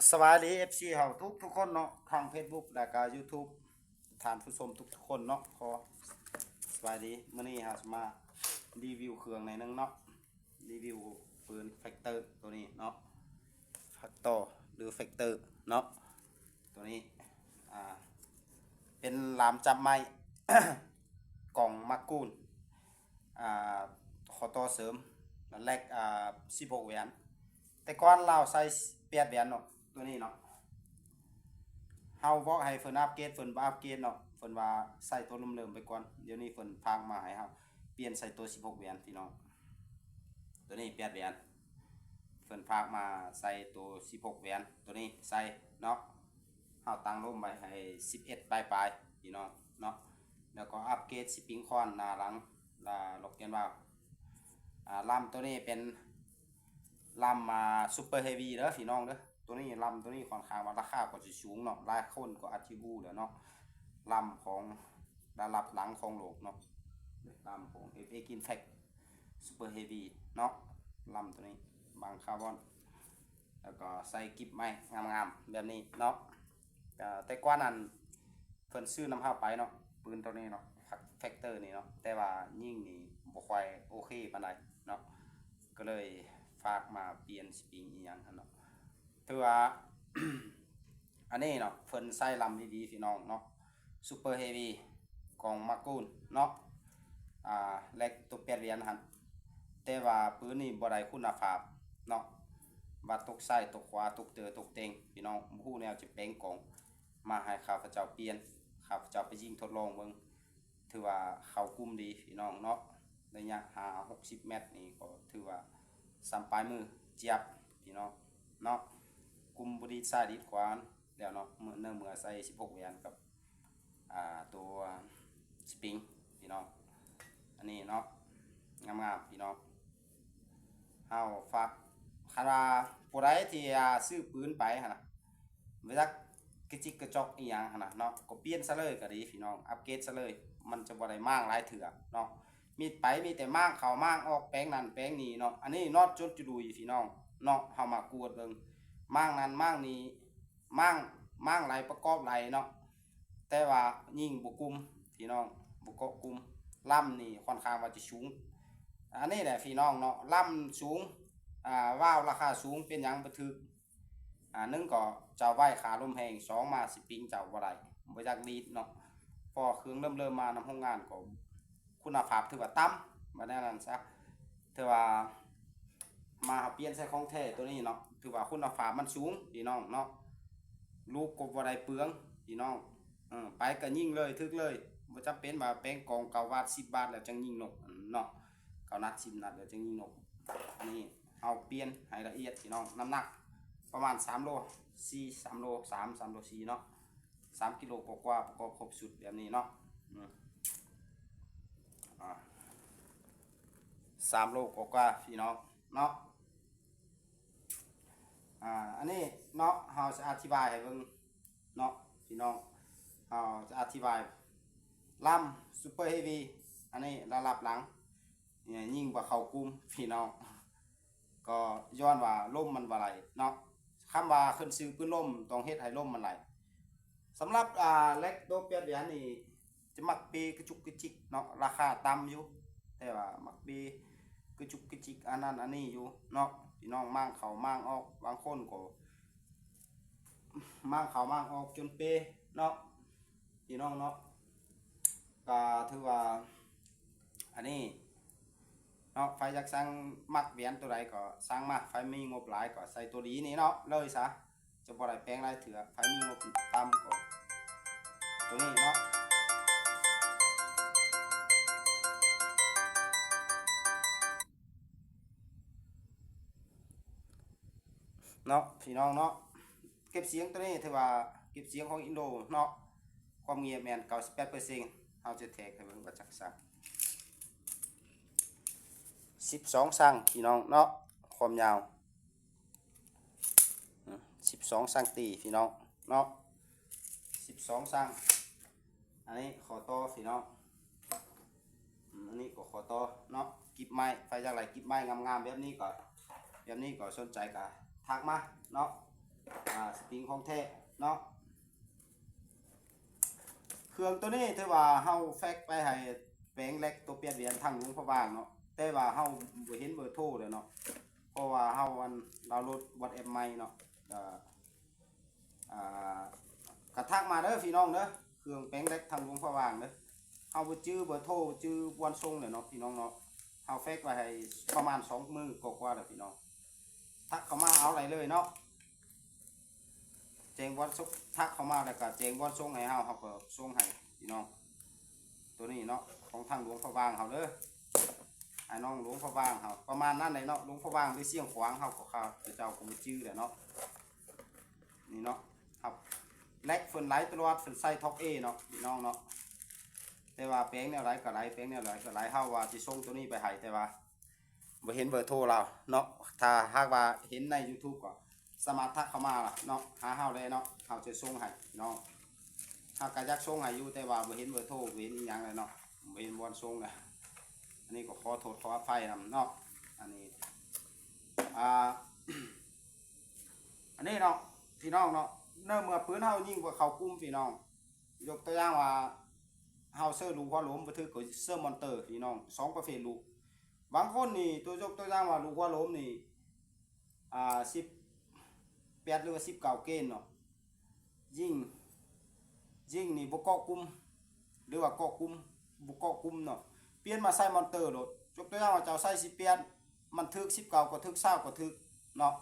สวัสดี FC เฮาทุกคนเนาะทาง Facebook และก็ YouTube ท่านผู้ชมทุกคนเนาะขอสวัสดีมื้อนี้เฮาสิมารีวิวเครื่องในนึงเนาะรีวิวปืนแฟกเตอร์ตัวนี้เนาะแฟกตอร์หรือแฟกเตอร์เนาะตัวนี้อ่าเป็นลามจับไม้ กล่องมักกูนอ่าขอต่อเสริมแลก16แหวนแต่ก่อนเราใส่8แหวนเนาะตัวนี้เนาะ เฮาบอกให้เพิ่นอัปเกรดเพิ่นบ่อัปเกรดเนาะเพิ่นว่าใส่ตัวเริ่มๆไปก่อนเดี๋ยวนี้เพิ่นพากมาให้เฮาเปลี่ยนใส่ตัว16แหวนพี่น้องตัวนี้8แหวนเพิ่นพากมาใส่ตัว16แหวนตัวนี้ใส่เนาะเฮาตั้งร่มไว้ให้11ปลายๆพี่น้องเนาะแล้วก็อัปเกรดสปริงคอนหน้าหลังล็อกเกนวาล์วลำตัวนี้เป็นลำซุปเปอร์เฮฟวี่เด้อพี่น้องเด้อตัวนี้ลำตัวนี้ค่อนข้างว่าราคาก็สิสูงเนาะหลายคนก็อาจสิฮู้แล้วเนาะลำของระดับหลังของโลกเนาะลำของ FA Kinfax Super Heavy เนาะลำตัวนี้บางคาร์บอนแล้วก็ใส่กิบไม้งามๆแบบนี้เนาะแต่กว่านั้นเพิ่นซื้อนำเฮาไปเนาะปืนตัวนี้เนาะแฟกเตอร์นี่เนาะแต่ว่ายิ่งนี่บ่ค่อยโอเคปานใดเนาะก็เลยฝากมาเปลี่ยนสปริงอีหยังเนาะถือว่า อันนี้เนาะเพิ่นใส่ลำดีๆพี่น้องเนาะซูเปอร์เฮฟวี่ของมากูนเนาะเล็กตัว8เหรียญหั่นแต่ว่าปืนนี่บ่ได้คุณภาพเนาะว่าตกซ้ายตกขวาตกเตอตกเต็งพี่น้องผู้แนวจะแปลงกองมาให้ข้าพเจ้าเปลี่ยนข้าพเจ้าไปยิงทดลองเบิ่งถือว่าเข้ากลุ่มดีพี่น้องเนาะระยะ50-60 เมตรนี่ก็ถือว่าสัมปลายมือเจี๊ยบพี่น้องเนาะกลุ่มบดีซ้ายดีขวาแล้วเนาะเมื่อใส่16แหวนกับตัวสปริงพี่น้องอันนี้เนาะงามๆพี่น้องเฮาฝากคาราผู้ใดที่ซื้อปืนไปหั่นน่ะเวลากระจิกกระจอกอีหยังหั่นน่ะเนาะก็เปลี่ยนซะเลยก็ดีพี่น้องอัปเกรดซะเลยมันจะบ่ได้มางหลายเถื่อเนาะมีแต่มางเข้ามางออกแปลงนั้นแปลงนี้เนาะอันนี้น็อตจนจุดุยพี่น้องเนาะเฮามากวดเบิ่งมางนั้นมางนี้มางไหลประกอบไหลเนาะแต่ว่ายิ่งบุกุมพี่น้องบุกกุมล่ำนี่ค่อนข้างว่าจะสูงอันนี้แหละพี่น้องเนาะล่ำสูงว้าวราคาสูงเป็นยังบันทึกนึงก็เจ้าไหวขาลมแหง2มาสิปิงเจ้าบ่ได้บ่อยากดีดเนาะพอเครื่องเริ่มมานำโรงงานก็คุณภาพถือว่าต่ำมาแน่นั้นซะถือว่ามาเปลี่ยนใส่ของแท้ตัวนี้เนาะถือว่าคุณภาพมันสูงพี่น้องเนาะลูกกบบ่ได้เปลืองพี่น้องไปก็ยิงเลยทึกเลยบ่จำเป็นว่าแป้งกองเก่าบาท10 บาทแล้วจังยิงนกเนาะเก่านัด10 นัดแล้วจังยิงนกอันนี้เอาเปลี่ยนให้ละเอียดพี่น้องน้ำหนักประมาณ3โล4 3โล3โล4เนาะ3กิโลกว่าประกอบครบสุดแบบนี้เนาะ3โลกว่าพี่น้องเนาะอันนี้เนาะเฮาจะอธิบายให้เบิ่งเนาะพี่น้องเฮาจะอธิบายลำซูเปอร์เฮฟวี่อันนี้ระดับหลังเนี่ยยิ่งกว่าเข้ากลุ่มพี่น้องก็ย้อนว่าล่มมันบ่ไหลเนาะคำว่าขึ้นซื้อปืนล่มต้องเฮ็ดให้ล่มมันไหลสำหรับเล็กโดเปียเหรียญนี่จะมักปีกระจุกกระจิกเนาะราคาต่ำอยู่แต่ว่ามักปีกระจุกกระจิกอันนั้นอันนี้อยู่เนาะพี่น้องมั่งเขามั่งออกบางคนก็มั่งเขามั่งออกจนเปเนาะพี่น้องเนาะก็ถือว่าอันนี้เนาะไฟอยากสั่งมักเหรียญตัวใดก็สั่งมาไฟมีงบหลายก็ใส่ตัวดีนี่เนาะเลยซะจะบ่ได้แปลงหลายเถื่อไฟมีงบต่ำก็ตัวนี้เนาะพี่น้องเนาะเก็บเสียงตัวนี้ถือว่าเก็บเสียงของอินโดเนาะความเงียบแม่น98%เฮาจะแทกให้เบิ่งว่าจักซัก12สั่งพี่น้องเนาะความยาว12สั่งตีพี่น้องเนาะ12สั่งอันนี้ขอต่อพี่น้องอันนี้ก็ขอต่อเนาะกิบไม้ไฟจากไหลกิบไม้งามๆแบบนี้ก็สนใจก็ทักมาเนาะ สปริงของแท้เนาะเครื่องตัวนี้ถือว่าเฮาแฟกไปให้แปลงเล็กตัวเปลี่ยนเหรียญทางหลวงพระบางเนาะแต่ว่าเฮาบ่เห็นเบอร์โทรเลยเนาะเพราะว่าเฮาอันดาวน์โหลด WhatsApp ใหม่เนาะอ่ากระทักมาเด้อพี่น้องเด้อเครื่องแปลงเล็กทางหลวงพระบางเด้อเฮาบ่จื้อเบอร์โทรจื้อวันส่งเลยเนาะพี่น้องเนาะเฮาแฟกไว้ให้ประมาณ2 มื้อกว่าๆแล้วพี่น้องทักเข้ามาเอาอะไรเลยเนาะแจ้งวันส่งทักเข้ามาแล้วก็แจ้งวันส่งให้เฮาก็ส่งให้พี่น้องตัวนี้เนาะของทางหลวงพระบางเฮาเด้อไอ้น้องหลวงพระบางเฮาประมาณนั้นเลยเนาะหลวงพระบางหรือเสียงขวางเฮาก็ข้าวเจ้าก็บ่จื้อแหละเนาะนี่เนาะครับแลกเฟินไหลตลอดเฟินใส่ท็อกเอเนาะพี่น้องเนาะแต่ว่าแป้งแนวไหลก็ไหลแป้งแนวไหลก็ไหลเฮาว่าสิส่งตัวนี้ไปให้แต่ว่าบ่เห็นเบอร์โทรเราเนาะถ้าหากว่าเห็นใน YouTube ก็สามารถทักเข้ามาล่ะเนาะหาเฮาได้เนาะเฮาจะส่งให้เนาะเฮาก็อยากส่งให้อยู่แต่ว่าบ่เห็นเบอร์โทรบ่เห็นอีหยังเลยเนาะบ่เห็นวันส่งเลยอันนี้ก็ขอโทษขออภัยนำเนาะอันนี้อ่า อันนี้เนาะพี่น้องเนาะเนื่อเมื่อปืนเฮายิงกว่าเขากุ้มพี่น้องยกตัวอย่างว่าเฮาเสื้อลูกหัวโหลมบ่ถือกับเสื้อมอนเตอร์พี่น้อง2ประเภทลูกบางคนนี่ตัวยกตัวอย่างว่าลูกหัวโหลมนี่18หรือว่า19เกณฑ์เนาะยิงนี่บ่เกาะกลุ่มหรือว่าเกาะกลุ่มบ่เกาะกลุ่มเนาะเปลี่ยนมาใส่มอนเตอร์โลดยกตัวอย่างว่าเจ้าใส่18มันถึก19ก็ถึก20ก็ถึกเนาะ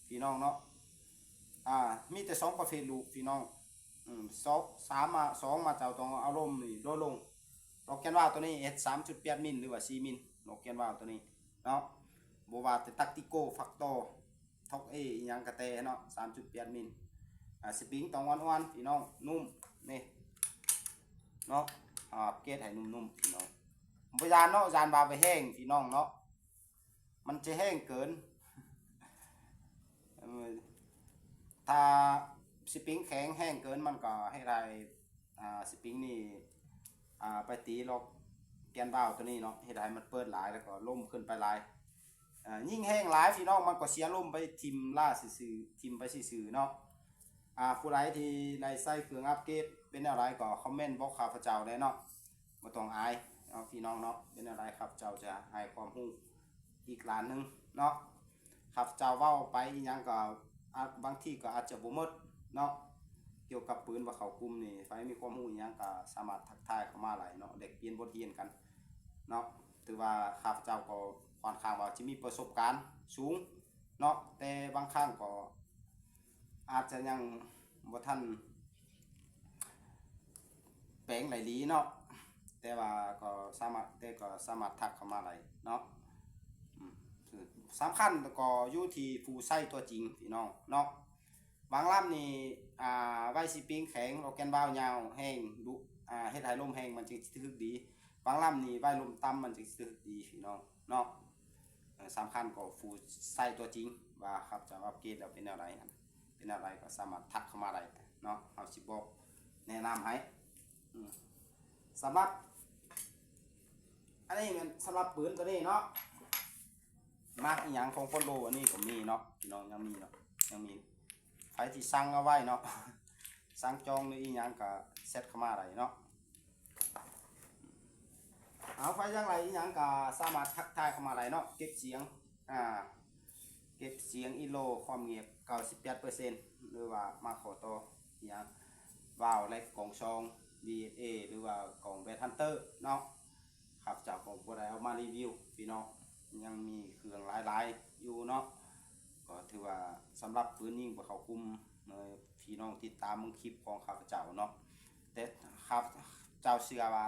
พี่น้องเนาะมีแต่2ประเภทลูกพี่น้อง3มา2มาเจ้าต้องเอาลมนี่ลดลงโลแกนว่าตัวนี้ S 3.8 มิลหรือว่า4มิลโลแกนว่าตัวนี้เนาะบ่ว่าแต่ตักติโกฟักโตท็อกเออีหยังกะแตเนาะ 3.8 มิลสปริงต้องอ่อนๆพี่น้องนุ่มนี่เนาะเกรดให้นุ่มๆพี่น้องบ่ยานเนาะยานบาไปแห้งพี่น้องเนาะมันจะแห้งเกินถ้าสปริงแข็งแห้งเกินมันก็ให้ได้สปริงนี่ไปตีล็อกแกนบ่าวตัวนี้เนาะให้ได้มันเปิดหลายแล้วก็ล่มขึ้นไปหลายยิ่งแห้งหลายพี่น้องมันก็เสียล่มไปทิมล่าซื่อๆทิมไปซื่อๆเนาะผู้ใดที่ในใส่เครื่องอัปเกรดเป็นอะไรก็คอมเมนต์บอกข้าพเจ้าได้เนาะบ่ต้องอายเอาพี่น้องเนาะเป็นอะไรครับเจ้าจะให้ความรู้อีกล้านนึงเนาะครับเจ้าเว้าไปอีหยังก็บางทีก็อาจจะบ่หมดเนาะเกี่ยวกับปืนว่าเขากลุ่มนี่ไฟมีความรู้อีหยังก็สามารถทักทายเข้ามาหลายเนาะเด็กเรียนบทเรียนกันเนาะถือว่าข้าพเจ้าก็ค่อนข้างว่าจะมีประสบการณ์สูงเนาะแต่บางครั้งก็อาจจะยังบ่ทันแปลงไหลลีเนาะแต่ว่าก็สามารถทักเข้ามาได้เนาะสำคัญก็อยู่ที่ผู้ใช้ตัวจริงพี่น้องเนาะบางลำนี่ไว้สิปริงแข็งโลแกนบ้าวยาวแห้งดุเฮ็ดให้ลมแห้งมันจึงถึกดีบางลำนี่ไว้ลมต่ำมันจึงถึกดีพี่น้องเนาะสำคัญก็ผู้ใช้ตัวจริงว่าครับจะอัปเกรดแล้วเป็นอะไรเป็นอะไรก็สามารถทักเข้ามาได้เนาะเฮาสิบอกแนะนำให้สำหรับอันนี้มันสำหรับปืนตัวนี้เนาะมาอีหยังของคนโลอันนี้ก็มีเนาะพี่น้องยังมีเนาะยังมีใครที่สั่งเอาไว้เนาะสั่งจองหรืออีหยังก็เซตเข้ามาได้เนาะเอาไปยังไรอีหยังก็สามารถทักทายเข้ามาได้เนาะเก็บเสียงเก็บเสียงอีโลความเงียบ 98% หรือว่ามาขอต่ออีหยังวาวและกล่องซอง DSA หรือว่ากล่องแบทฮันเตอร์เนาะครับเจ้าของบ่ได้เอามารีวิวพี่น้องยังมีเครื่องหลายๆอยู่เนาะก็ถือว่าสำหรับปืนยิงบ่เข้ากลุ่มพี่น้องติดตามมึงคลิปของข้าพเจ้าเนาะแต่ครับเจ้าเชื่อว่า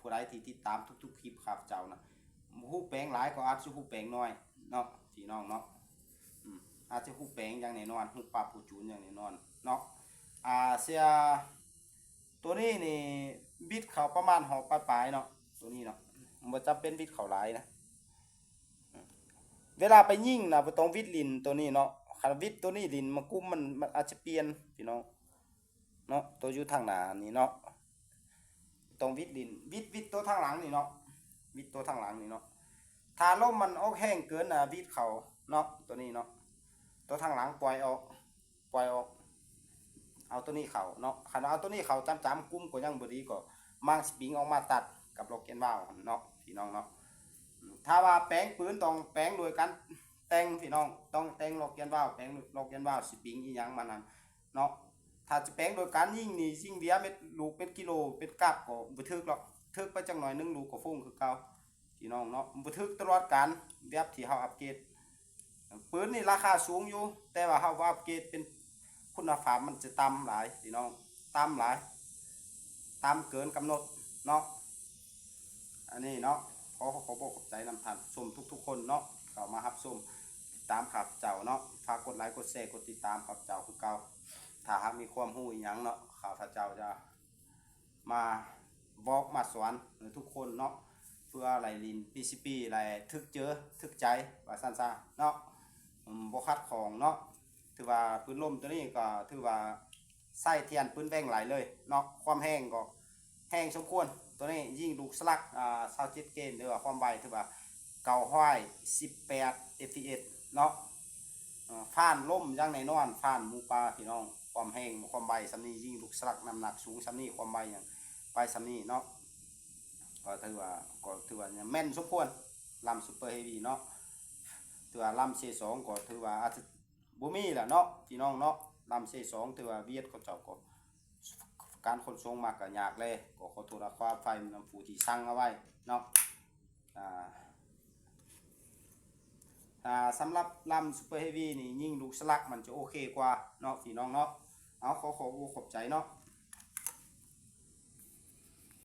ผู้ใดที่ติดตามทุกๆคลิปข้าพเจ้านะฮู้แปลงหลายก็อาจสิฮู้แปลงน้อยเนาะพี่น้องเนาะอาจจะฮู้แปลงอย่างแน่นอนฮู้ปรับฮู้จูนอย่างแน่นอนเนาะเสียตัวนี้นี่บิดเขาประมาณหอกปลายๆเนาะตัวนี้เนาะบ่จำเป็นบิดเขาหลายนะเวลาไปยิงนะบ่ต้องวิดลิ้นตัวนี้เนาะคันวิดตัวนี้ลิ้นมันกุมมันอาจจะเปลี่ยนพี่น้องเนาะตัวอยู่ทางหน้านี่เนาะต้องวิดลิ้นวิดตัวทางหลังนี่เนาะวิดตัวทางหลังนี่เนาะถ้าลมมันออกแห้งเกินวิดเขาเนาะตัวนี้เนาะตัวทางหลังปล่อยออก ปล่อยออกเอาตัวนี้เข้าเนาะคันเอาตัวนี้เข้าจำกุมก็ยังบ่ดีก็มางสปริงออกมาตัดกับล็อกแกนวาล์วเนาะพี่น้องเนาะถ้าว่าแปลงปืนต้องแปลงโดยการแต่งพี่น้องต้องแต่งล็อกแกนวาล์วแปลงล็อกแกนวาล์วสปริงอีหยังมันนั่นเนาะถ้าจะแปลงโดยการยิงนี่ยิงเดียเม็ดลูกเป็นกิโลเป็นกับก็บ่ถึกหรอกถึกไปจักหน่อยนึงลูกก็ฟุ้งคือเก่าพี่น้องเนาะบ่ถึกตลอดการแบบที่เฮาอัปเกรดปืนนี่ราคาสูงอยู่แต่ว่าเฮาอัปเกรดเป็นคุณภาพมันจะต่ำหลายพี่น้องต่ำหลายต่ำเกินกำหนดเนาะอันนี้เนาะขอบอกขอบใจนำท่านชมทุกๆคนเนาะเข้ามารับชมติดตามข้าพเจ้าเนาะฝากกดไลค์กดแชร์กดติดตามข้าพเจ้าคือเก่าถ้าหากมีความรู้อีหยังเนาะข้าพเจ้าจะมาบอกมาสอนทุกคนเนาะเพื่อไหลลิน PCP ไหลทึกเจอทึกใจว่าซั่นซะเนาะบ่คัดของเนาะถือว่าปืนลมตัวนี้ก็ถือว่าใส่เทียนปืนแว่งไหลเลยเนาะความแห้งก็แห้งสมควรตัวนี้ยิงลูกสลัก27เกนหรือว่าความไวถือว่าเก่าห้อย18 fps เนาะฟ้านล่มอย่างแน่นอนฟ้านหมูปลาพี่น้องความแห้งความไวสำนี้ยิงลูกสลักน้ำหนักสูงสำนี้ความไวอย่างไปสำนี้เนาะก็ถือว่าแม่นสมควรลำซุปเปอร์เฮฟวี่เนาะถือว่าลำ C2 ก็ถือว่าอาจจะบ่มีแหละเนาะพี่น้องเนาะลำ C2 ถือว่าเวียดเขาเจ้าก็การขนส่งมากก็ยากเลยก็ขอโทษความไฟมันผู้ที่สั่งเอาไว้เนาะสำหรับลำซุปเปอร์เฮฟวี่นี่ยิ่งลูกสลักมันจะโอเคกว่าเนาะพี่น้องเนาะเอาขอบใจเนาะ